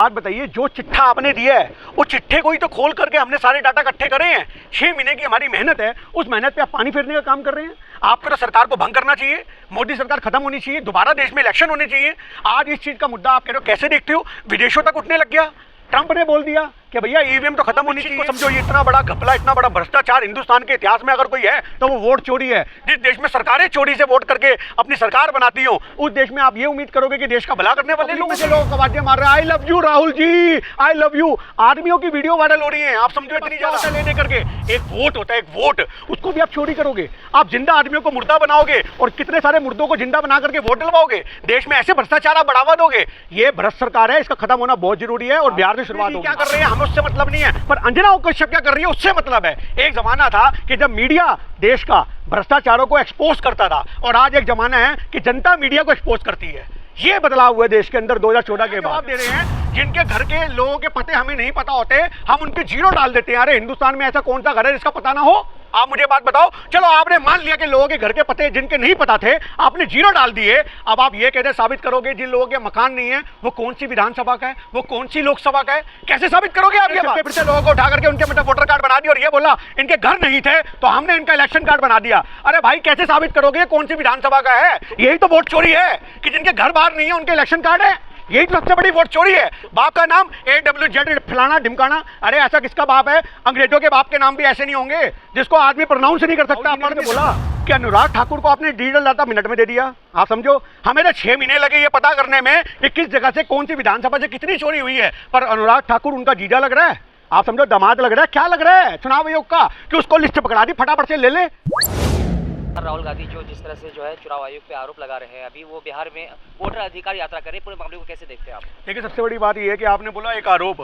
बात बताइए, जो चिट्ठा आपने दिया है वो चिट्ठे को ही तो खोल करके हमने सारे डाटा इकट्ठे करे हैं। 6 महीने की हमारी मेहनत है, उस मेहनत पे आप पानी फेरने का काम कर रहे हैं। आपको तो सरकार को भंग करना चाहिए, मोदी सरकार खत्म होनी चाहिए, दोबारा देश में इलेक्शन होने चाहिए। आज इस चीज का मुद्दा आप कह रहे हो, कैसे देखते हो? विदेशों तक उठने लग गया। ट्रंप ने बोल दिया कि भैया ईवीएम तो खत्म होनी चाहिए। समझो, ये इतना बड़ा घपला, इतना बड़ा भ्रष्टाचार हिंदुस्तान के इतिहास में अगर कोई है तो वो वोट चोरी है। जिस देश में सरकारें चोरी से वोट करके अपनी सरकार बनाती हो, उस देश में आप ये उम्मीद करोगे कि देश का भला करने वाले लोग आवाजें मार रहे हैं, I love you Rahul ji, I love you. आदमियों की वीडियो वायरल हो रही है। आप समझो, इतनी ज्यादा लेने करके एक वोट होता है, एक वोट, उसको भी आप चोरी करोगे। आप जिंदा आदमियों को मुर्दा बनाओगे और कितने सारे मुर्दों को जिंदा बना करके वोट डलवाओगे। देश में ऐसे भ्रष्टाचार आप बढ़ावा दोगे। ये भ्रष्ट सरकार है, इसका खत्म होना बहुत जरूरी है। और बिहार में शुरुआत क्या कर रहे हैं, हमें उससे मतलब नहीं है, पर अंजना कश्यप क्या कर रही है उससे मतलब है। एक जमाना था कि जब मीडिया देश का भ्रष्टाचारों को एक्सपोज करता था, और आज एक जमाना है कि जनता मीडिया को एक्सपोज करती है। ये बदलाव हुआ देश के अंदर 2014 के बाद। दे रहे हैं, जिनके घर के लोगों के पते हमें नहीं पता होते, हम उनके जीरो डाल देते हैं। अरे हिंदुस्तान में ऐसा कौन सा घर है जिसका पता ना हो? आप मुझे बात बताओ। चलो, आपने मान लिया कि लोगों के घर के पते जिनके नहीं पता थे आपने जीरो डाल दिए। अब आप ये कहते साबित करोगे जिन लोगों के मकान नहीं है वो कौन सी विधानसभा का है, वो कौन सी लोकसभा का है? कैसे साबित करोगे आप ये बात? फिर से लोगों को उठा करके उनके मतलब वोटर कार्ड बना दिया और ये बोला इनके घर नहीं थे तो हमने इनका इलेक्शन कार्ड बना दिया। अरे भाई, कैसे साबित करोगे कौन सी विधानसभा का है? यही तो वोट चोरी है कि जिनके घर बाहर नहीं है उनके इलेक्शन कार्ड है। यही तो सबसे बड़ी वोट चोरी है। बाप का नाम AWZ फलाना ढिमकाना। अरे ऐसा किसका बाप है? अंग्रेजों के बाप के नाम भी ऐसे नहीं होंगे जिसको आदमी प्रोनाउंस नहीं कर सकता। आपने बोला कि अनुराग ठाकुर को आपने डिजिटल डाटा मिनट में दे दिया। आप समझो, हमें तो 6 महीने लगे ये पता करने में कि किस जगह से कौन सी विधानसभा से कितनी चोरी हुई है। पर अनुराग ठाकुर उनका जीजा लग रहा है, आप समझो दामाद लग रहा है। क्या लग रहा है चुनाव आयोग का कि उसको लिस्ट पकड़ा दी, फटाफट से ले ले। राहुल गांधी जो जिस तरह से जो है चुनाव आयोग पे आरोप लगा रहे हैं, अभी वो बिहार में वोटर अधिकार यात्रा करे, पूरे मामले को कैसे देखते हैं आप? देखिए, सबसे बड़ी बात यह है कि आपने बोला एक आरोप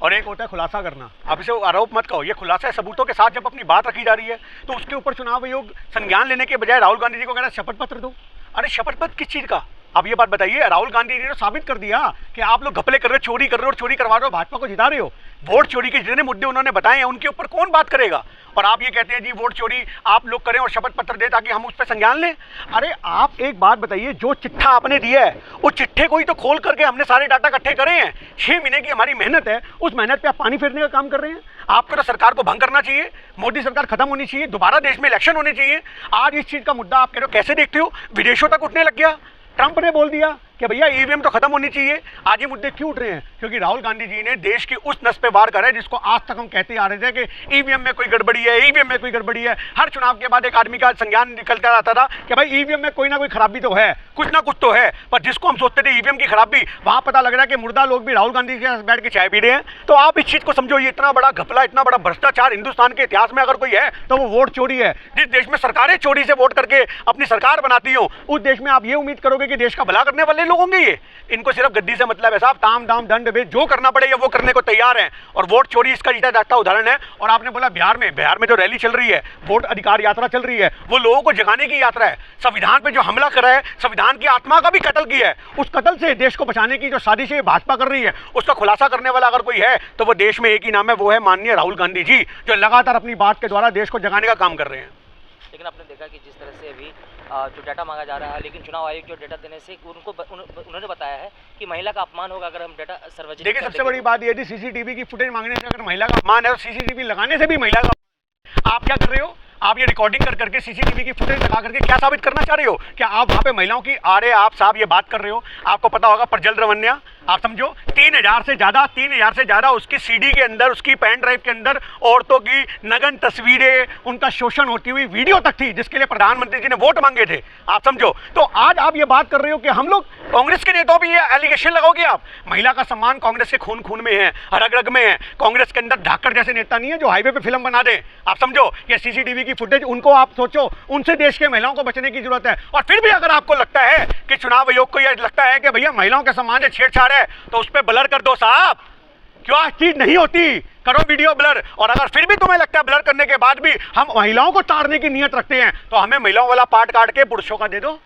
और एक होता है खुलासा करना। आप इसे आरोप मत कहो, ये खुलासा है। सबूतों के साथ जब अपनी बात रखी जा रही है तो उसके ऊपर चुनाव आयोग संज्ञान लेने के बजाय राहुल गांधी जी को कह रहा है शपथ पत्र दो। अरे शपथ पत्र किस चीज का? आप ये बात बताइए। राहुल गांधी जी ने साबित कर दिया कि आप लोग घपले कर रहे हो, चोरी कर रहे हो और चोरी करवा रहे हो, भाजपा को जिता रहे हो। वोट चोरी के जितने मुद्दे उन्होंने बताए हैं उनके ऊपर कौन बात करेगा? और आप ये कहते हैं जी वोट चोरी आप लोग करें और शपथ पत्र दें ताकि हम उस पर संज्ञान लें। अरे आप एक बात बताइए, जो चिट्ठा आपने दिया है वो चिट्ठे को ही तो खोल करके हमने सारे डाटा इकट्ठे करे हैं। 6 महीने की हमारी मेहनत है, उस मेहनत पे आप पानी फेरने का काम कर रहे हैं। आपको तो सरकार को भंग करना चाहिए, मोदी सरकार खत्म होनी चाहिए, दोबारा देश में इलेक्शन होने चाहिए। आज इस चीज का मुद्दा आप कह रहे हो, कैसे देखते हो? विदेशों तक उठने लग गया। ट्रंप ने बोल दिया कि भैया ईवीएम तो खत्म होनी चाहिए। आज ये मुद्दे क्यों उठ रहे हैं? क्योंकि राहुल गांधी जी ने देश की उस नस पे वार करा है जिसको आज तक हम कहते आ रहे थे कि ईवीएम में कोई गड़बड़ी है, ईवीएम में कोई गड़बड़ी है। हर चुनाव के बाद एक आदमी का संज्ञान निकलता रहता था कि भाई ईवीएम में कोई ना कोई खराबी तो है, कुछ ना कुछ तो है। पर जिसको हम सोचते थे ईवीएम की खराबी, वहां पता लग रहा है कि मुर्दा लोग भी राहुल गांधी के साथ बैठ के चाय पी रहे हैं। तो आप इस चीज को समझो, ये इतना बड़ा घपला, इतना बड़ा भ्रष्टाचार हिंदुस्तान के इतिहास में अगर कोई है तो वो वोट चोरी है। जिस देश में सरकारें चोरी से वोट करके अपनी सरकार बनाती हो, उस देश में आप ये उम्मीद करोगे कि देश का भला करने वाले लोग होंगे। ये इनको सिर्फ गद्दी से मतलब है साहब। ताम दाम दंड भेद जो करना पड़ेगा वो करने को तैयार हैं। और वोट चोरी इसका जीता जागता उदाहरण है। और आपने बोला बिहार में जो रैली चल रही है, वोट अधिकार यात्रा चल रही है, वो लोगों को जगाने की यात्रा है। संविधान पे जो हमला करा है, संविधान की आत्मा का भी कत्ल किया है, उस कत्ल से देश को बचाने की जो साजिश है भाजपा कर रही है, उसका खुलासा करने वाला अगर कोई है तो वो देश में एक ही नाम है, वो है माननीय राहुल गांधी जी, जो लगातार अपनी बात के द्वारा देश को जगाने का काम कर रहे हैं। लेकिन आपने देखा कि जिस तरह से अभी जो डाटा मांगा जा रहा है, लेकिन चुनाव आयोग जो डाटा देने से उन्होंने बताया है कि महिला का अपमान होगा अगर हम डाटा सार्वजनिक। देखिए, सबसे बड़ी बात यह थी सीसीटीवी की फुटेज मांगने से अगर महिला का अपमान है, और सीसीटीवी लगाने से भी महिला का। आप क्या कर रहे हो? आप ये रिकॉर्डिंग कर करके सीसीटीवी की फुटेज लगा करके क्या साबित करना चाह रहे हो? क्या आप वहां पे महिलाओं की आप साहब ये बात कर रहे हो? आपको पता होगा प्रज्वल रवन्या, आप समझो 3,000 से ज्यादा उसकी सीडी के अंदर, उसकी पेन ड्राइव के अंदर औरतों की नग्न तस्वीरें, उनका शोषण होती हुई वीडियो तक थी, जिसके लिए प्रधानमंत्री जी ने वोट मांगे थे। आप समझो, तो आज आप ये बात कर रहे हो कि हम लोग कांग्रेस के नेताओं पर ये एलिगेशन लगाओगे आप? महिला का सम्मान कांग्रेस के खून खून में है, रग रग में है। कांग्रेस के अंदर ढाकर जैसे नेता नहीं है जो हाईवे पे फिल्म बना दे। आप समझो, ये सीसीटीवी की फुटेज उनको आप सोचो, उनसे देश के महिलाओं को बचने की जरूरत है। और फिर भी अगर आपको लगता है कि चुनाव आयोग को यह लगता है कि भैया महिलाओं के सम्मान से छेड़छाड़ है, तो उस पर ब्लर कर दो साहब। क्यों आज चीज नहीं होती? करो वीडियो ब्लर। और अगर फिर भी तुम्हें लगता है ब्लर करने के बाद भी हम महिलाओं को ताड़ने की नीयत रखते हैं, तो हमें महिलाओं वाला पार्ट काट के पुरुषों का दे दो।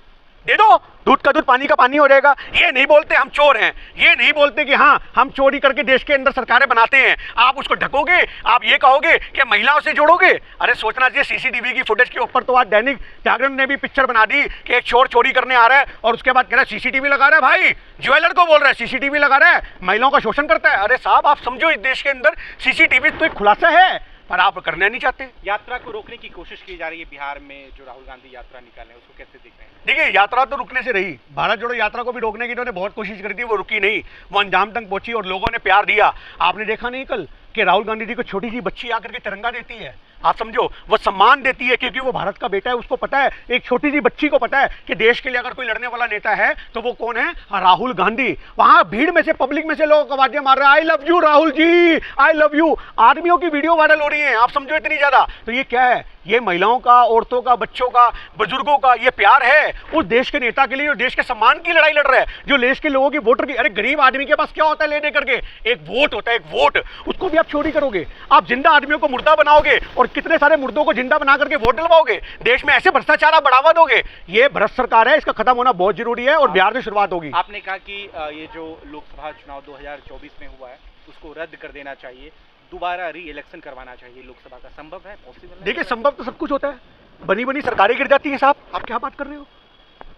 दे दो, दूध का दूध पानी का पानी हो जाएगा। ये नहीं बोलते हम चोर हैं, ये नहीं बोलते कि हाँ हम चोरी करके देश के अंदर सरकारें बनाते हैं। आप उसको ढकोगे, आप ये कहोगे कि महिलाओं से जोड़ोगे। अरे सोचना चाहिए, सीसीटीवी की फुटेज के ऊपर तो आज दैनिक जागरण ने भी पिक्चर बना दी कि एक चोर चोरी करने आ रहा है और उसके बाद कह रहा है सीसीटीवी लगा रहा है। भाई ज्वेलर को बोल रहा है सीसीटीवी लगा रहा है, महिलाओं का शोषण करता है। अरे साहब आप समझो, इस देश के अंदर सीसीटीवी तो एक खुलासा है, पर आप करना नहीं चाहते। यात्रा को रोकने की कोशिश की जा रही है बिहार में, जो राहुल गांधी यात्रा निकाले उसको कैसे देख रहे हैं? देखिए यात्रा तो रुकने से रही, भारत जोड़ो यात्रा को भी रोकने की इन्होंने बहुत कोशिश करी थी, वो रुकी नहीं, वो अंजाम तक पहुंची और लोगों ने प्यार दिया। आपने देखा नहीं कल कि राहुल गांधी जी को छोटी सी बच्ची आकर के तिरंगा देती है, आप समझो वो सम्मान देती है, क्योंकि वो भारत का बेटा है। उसको पता है, एक छोटी सी बच्ची को पता है कि देश के लिए अगर कोई लड़ने वाला नेता है तो वो कौन है, राहुल गांधी। वहां भीड़ में से, पब्लिक में से लोग आवाजें मार रहे हैं, I love you Rahul ji, I love you. आदमियों की वीडियो वायरल हो रही है, आप समझो इतनी ज्यादा। तो ये क्या है, ये महिलाओं का, औरतों का, बच्चों का, बुजुर्गों का ये प्यार है उस देश के नेता के लिए जो देश के सम्मान की लड़ाई लड़ रहा है, जो देश के लोगों की वोटर की। अरे गरीब आदमी के पास क्या होता है लेने करके, एक वोट होता है, एक वोट, उसको भी आप चोरी करोगे। आप जिंदा आदमियों को मुर्दा बनाओगे और कितने सारे मुर्दों को जिंदा बना करके वोट डलवाओगे। देश में ऐसे भ्रष्टाचार आप बढ़ावा दोगे। ये भ्रष्ट सरकार है, इसका खत्म होना बहुत जरूरी है और बिहार से शुरुआत होगी। आपने कहा कि ये जो लोकसभा चुनाव 2024 में हुआ है उसको रद्द कर देना चाहिए, दोबारा री इलेक्शन करवाना चाहिए लोकसभा का, संभव है, पॉसिबल है? देखिए संभव तो सब कुछ होता है, बनी बनी सरकारें गिर जाती हैं साहब। आप क्या बात कर रहे हो,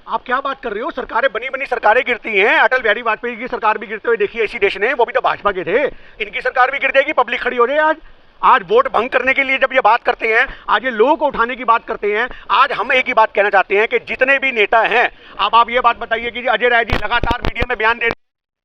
आप क्या बात कर रहे हो? सरकारें, बनी बनी सरकारें गिरती हैं। अटल बिहारी वाजपेयी की सरकार भी गिरते हुए देखिए इसी देश ने, वो भी तो भाजपा के थे। इनकी सरकार भी गिर जाएगी, पब्लिक खड़ी हो जाए। आज वोट भंग करने के लिए जब ये बात करते हैं, आज ये लोगों को उठाने की बात करते हैं, आज हम एक ही बात कहना चाहते हैं कि जितने भी नेता हैं, अब आप ये बात बताइए कि अजय राय जी लगातार मीडिया में बयान दे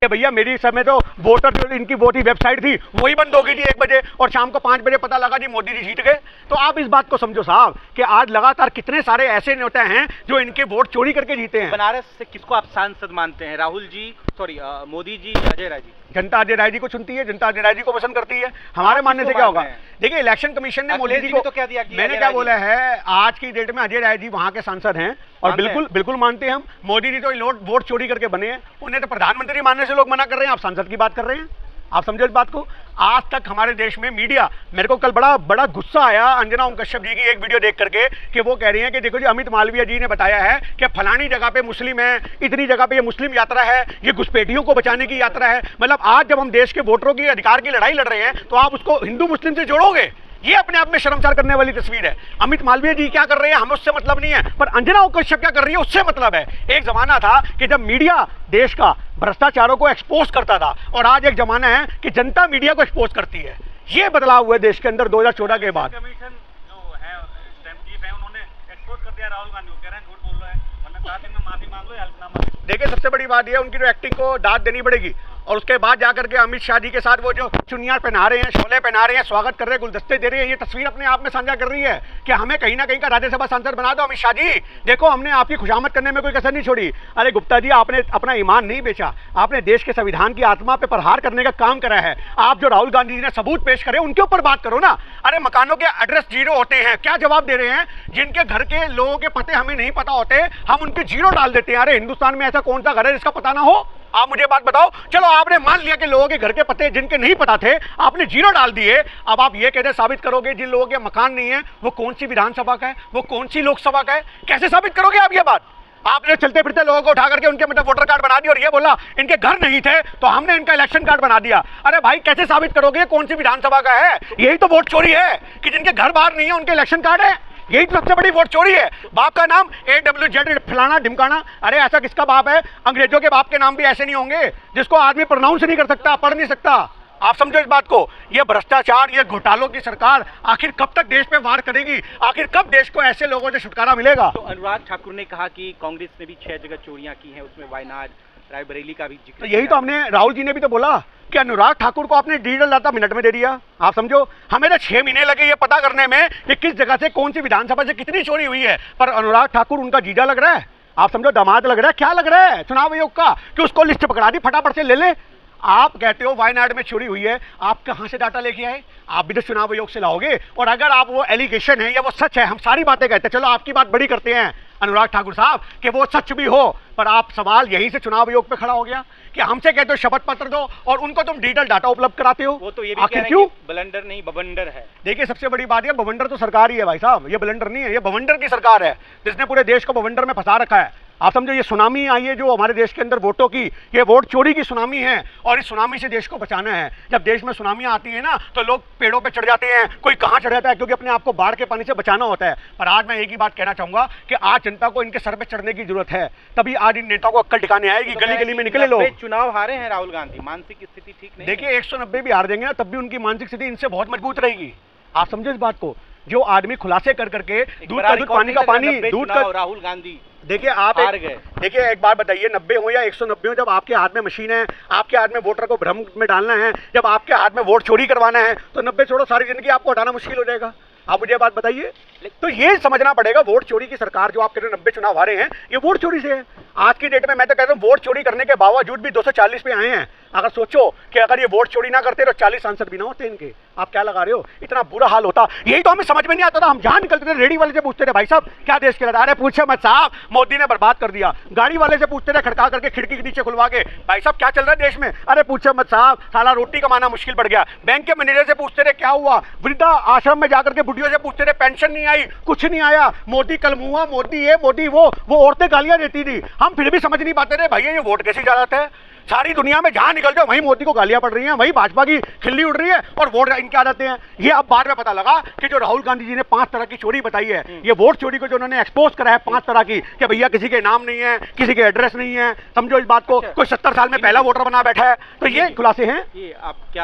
भैया मेरी समय तो वोटर जो इनकी वोट ही वेबसाइट थी वही बंद हो गई थी 1 बजे और शाम को 5 बजे पता लगा जी मोदी जी जीत गए। तो आप इस बात को समझो साहब कि आज लगातार कितने सारे ऐसे नेता हैं जो इनके वोट चोरी करके जीते हैं। बनारस से किसको आप सांसद मानते हैं, राहुल जी, सॉरी मोदी जी, अजय राय जी? जनता अजय राय जी को चुनती है, जनता अजय राय जी को पसंद करती है। हमारे मानने से क्या होगा? देखिए इलेक्शन कमीशन ने मोदी जी को तो क्या दिया, मैंने क्या बोला है, आज की डेट में अजय राय जी वहां के सांसद हैं और बिल्कुल बिल्कुल मानते हैं हम। मोदी जी तो वोट चोरी करके बने हैं, उन्हें तो प्रधानमंत्री मानने से लोग मना कर रहे हैं, आप सांसद की बात कर रहे हैं। आप समझो इस बात को। आज तक हमारे देश में मीडिया, मेरे को कल बड़ा गुस्सा आया अंजना ओम कश्यप जी की एक वीडियो देख करके कि वो कह रही हैं कि देखो जी अमित मालवीय जी ने बताया है कि फलानी जगह पे मुस्लिम है, इतनी जगह पे ये मुस्लिम यात्रा है, ये घुसपैठियों को बचाने की यात्रा है। मतलब आज जब हम देश के वोटरों की अधिकार की लड़ाई लड़ रहे हैं तो आप उसको हिंदू मुस्लिम से जोड़ोगे, ये अपने आप में शर्मसार करने वाली तस्वीर है। अमित मालवीय जी क्या कर रहे हैं हमें उससे मतलब नहीं है, पर अंजना ओम कश्यप क्या कर रही है उससे मतलब है। एक जमाना था कि जब मीडिया देश का भ्रष्टाचारों को एक्सपोज करता था और आज एक जमाना है कि जनता मीडिया को एक्सपोज करती है। ये बदलाव हुआ देश के अंदर 2014 के बाद। कमीशन जो है स्टैम्प चीफ है, उन्होंने एक्सपोज कर दिया राहुल गांधी को, कह रहे हैं झूठ बोल रहे हैं, वरना 7 दिन में माफी मांग लो या हल्फनामा। देखिए सबसे बड़ी बात यह है उनकी जो एक्टिंग को दाद देनी पड़ेगी और उसके बाद जाकर के अमित शाह जी के साथ वो जो चुन्नियां पहना रहे हैं, शोले पहना रहे हैं, स्वागत कर रहे हैं, गुलदस्ते दे रहे हैं, ये तस्वीर अपने आप में साझा कर रही है कि हमें कहीं ना कहीं का राज्यसभा सांसद बना दो। अमित शाह जी देखो हमने आपकी खुशामद करने में कोई कसर नहीं छोड़ी। अरे गुप्ता जी आपने अपना ईमान नहीं बेचा, आपने देश के संविधान की आत्मा पे प्रहार करने का काम करा है। आप जो राहुल गांधी जी ने सबूत पेश करे उनके ऊपर बात करो ना। अरे मकानों के एड्रेस 0 होते हैं, क्या जवाब दे रहे हैं? जिनके घर के लोगों के पते हमें नहीं पता होते हम उनके 0 डाल देते हैं। अरे हिंदुस्तान में ऐसा कौन सा घर है जिसका पता ना हो? आप मुझे बात बताओ। चलो आपने मान लिया कि लोगों के घर के पते जिनके नहीं पता थे आपने 0 डाल दिए, अब आप ये कहते साबित करोगे जिन लोगों के मकान नहीं है वो कौन सी विधानसभा का है, वो कौन सी लोकसभा का है? कैसे साबित करोगे आप ये बात? आपने चलते फिरते लोगों को उठा करके उनके मतलब वोटर कार्ड बना दिया और ये बोला इनके घर नहीं थे तो हमने इनका इलेक्शन कार्ड बना दिया। अरे भाई कैसे साबित करोगे कौन सी विधानसभा का है? यही तो वोट चोरी है कि जिनके घर बाहर नहीं है उनके इलेक्शन कार्ड है। यही तो सबसे बड़ी वोट चोरी है। बाप का नाम AWZ फलाना ढिमकाना। अरे ऐसा किसका बाप है? अंग्रेजों के बाप के नाम भी ऐसे नहीं होंगे जिसको आदमी प्रोनाउंस नहीं कर सकता, पढ़ नहीं सकता। आप समझो इस बात को। ये भ्रष्टाचार, ये घोटालों की सरकार आखिर कब तक देश पे वार करेगी? आखिर कब देश को ऐसे लोगों से छुटकारा मिलेगा? तो अनुराग ठाकुर ने कहा कि कांग्रेस ने भी 6 जगह चोरियां की हैं, उसमें वायनाड, रायबरेली का भी जिक्र। तो यही तो हमने, राहुल जी ने भी तो बोला कि अनुराग ठाकुर को आपने डिजिटल डाटा मिनट में दे दिया। आप समझो हमें तो 6 महीने लगे ये पता करने में कि किस जगह से कौन सी विधानसभा से कितनी चोरी हुई है, पर अनुराग ठाकुर उनका जीजा लग रहा है। आप समझो दामाद लग रहा है, क्या लग रहा है चुनाव आयोग का कि उसको लिस्ट पकड़ा दी फटाफट से ले ले। आप कहते हो वायनाड में चोरी हुई है, आप कहां से डाटा लेके आए? आप भी तो चुनाव आयोग से लाओगे। और अगर आप वो एलिगेशन है या वो सच है, हम सारी बातें कहते हैं, चलो आपकी बात बड़ी करते हैं अनुराग ठाकुर साहब कि वो सच भी हो, पर आप सवाल यहीं से चुनाव आयोग पे खड़ा हो गया कि हमसे कहते हो शपथ पत्र दो और उनको तुम डिजिटल डाटा उपलब्ध कराते हो। वो तो ये भी आखिर कह क्यों? रहे हैं कि ब्लंडर नहीं बवंडर है। देखिए सबसे बड़ी बात है बवंडर तो सरकार ही है भाई साहब, ये ब्लंडर नहीं है, ये बवंडर की सरकार है जिसने पूरे देश को बवंडर में फंसा रखा है। आप समझो ये सुनामी आई है जो हमारे देश के अंदर वोटों की, ये वोट चोरी की सुनामी है और इस सुनामी से देश को बचाना है। जब देश में सुनामियां आती है ना तो लोग पेड़ों पे चढ़ जाते हैं, कोई कहाँ चढ़ जाता है, क्योंकि अपने आप को बाढ़ के पानी से बचाना होता है। पर आज मैं एक ही बात कहना चाहूंगा कि आज जनता को इनके सर पे चढ़ने की जरूरत है, तभी आज इन नेताओं को अक्कल ठिकाने आएगी। गली गली में निकले लोग। चुनाव हारे हैं राहुल गांधी, मानसिक स्थिति ठीक नहीं। देखिए 190 भी हार देंगे ना तब भी उनकी मानसिक स्थिति इनसे बहुत मजबूत रहेगी। आप समझो इस बात को। जो आदमी खुलासे कर करके दूध का दूध पानी का पानी, दूध का, राहुल गांधी देखिए आप हार गए। देखिए एक बात बताइए, 90 हो या 190 हो, जब आपके हाथ में मशीन है, आपके हाथ में वोटर को भ्रम में डालना है, जब आपके हाथ में वोट चोरी करवाना है, तो 90 छोड़ो सारी जिंदगी आपको हटाना मुश्किल हो जाएगा। आप मुझे बात बताइए। तो ये समझना पड़ेगा, वोट चोरी की सरकार जो आप कह रहे हो 90 चुनाव हारे हैं, ये वोट चोरी से है। आज की डेट में मैं तो कह रहा हूँ वोट चोरी करने के बावजूद भी 240 पे आए हैं। अगर सोचो कि अगर ये वोट चोरी ना करते तो 40 सांसद भी ना होते इनके। आप क्या लगा रहे हो, इतना बुरा हाल होता। यही तो हमें समझ में नहीं आता था। हम जहां निकलते थे रेडी वाले से पूछते थे भाई साहब क्या देश के लिए, अरे पूछे मत साहब मोदी ने बर्बाद कर दिया। गाड़ी वाले से पूछते थे खड़का करके खिड़की के नीचे खुलवा के, भाई साहब क्या चल रहा है देश में, अरे पूछे मत साहब साला रोटी कमाना मुश्किल पड़ गया। बैंक के मैनेजर से पूछते थे क्या हुआ, वृद्धा आश्रम में जाकर के बुढ़ियों से पूछते थे पेंशन नहीं आई, कुछ नहीं आया, मोदी कल मुआ, मोदी ये मोदी वो औरतें गालियां देती थी। हम फिर भी समझ नहीं पाते थे भैया ये वोट कैसे जा जाता है। सारी दुनिया में जहां निकलते हो वहीं मोदी को गालियां पड़ रही हैं, वहीं भाजपा की खिल्ली उड़ रही है और वोट इनके आ जाते हैं। ये अब बाद में पता लगा कि जो राहुल गांधी जी ने 5 तरह की चोरी बताई है, ये वोट चोरी को जो उन्होंने एक्सपोज करा है 5 तरह की, कि भैया किसी के नाम नहीं है, किसी के एड्रेस नहीं है, समझो इस बात को, कोई 70 साल में पहला वोटर बना बैठा है। तो ये खुलासे हैं। ये आप क्या